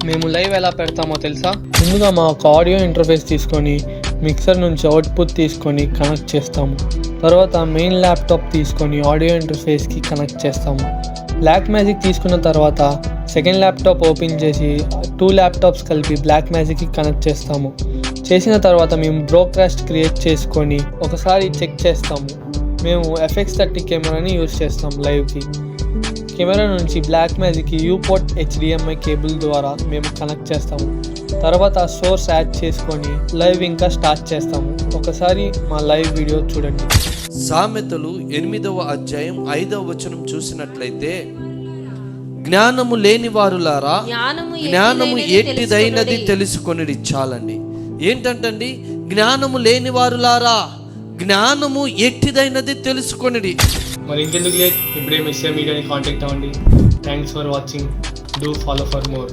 మేము లైవ్ ఎలా పెడతామో తెలుసా? ముందుగా మా ఒక ఆడియో ఇంటర్ఫేస్ తీసుకొని మిక్సర్ నుంచి అవుట్పుట్ తీసుకొని కనెక్ట్ చేస్తాము. తర్వాత మెయిన్ ల్యాప్టాప్ తీసుకొని ఆడియో ఇంటర్ఫేస్కి కనెక్ట్ చేస్తాము. బ్లాక్ మ్యాజిక్ తీసుకున్న తర్వాత సెకండ్ ల్యాప్టాప్ ఓపెన్ చేసి 2 ల్యాప్టాప్స్ కలిపి బ్లాక్ మ్యాజిక్కి కనెక్ట్ చేస్తాము. చేసిన తర్వాత మేము బ్రోడ్కాస్ట్ క్రియేట్ చేసుకొని ఒకసారి చెక్ చేస్తాము. మేము FX30 కెమెరాని యూజ్ చేస్తాం లైవ్కి. కెమెరా నుంచి బ్లాక్ మ్యాజిక్కి యూపోర్ట్ HDMI కేబుల్ ద్వారా మేము కనెక్ట్ చేస్తాము. తర్వాత సోర్స్ యాడ్ చేసుకొని లైవ్ ఇంకా స్టార్ట్ చేస్తాము. ఒకసారి మా లైవ్ వీడియో చూడండి. సామెతలు 8వ అధ్యాయం 5వ వచనం చూసినట్లయితే, జ్ఞానము లేని వారులారా జ్ఞానము ఎట్టిదైనది తెలుసుకొనిడి. చాలండి. ఏంటంటండి? జ్ఞానము లేని వారులారా జ్ఞానము ఎట్టిదైనది తెలుసుకొనిడి. మరి ఇంకెందుకు లేట్, ఇప్పుడే మిస్టర్ మీడియాని కాంటాక్ట్ అవ్వండి. Thanks for watching. Do follow for more.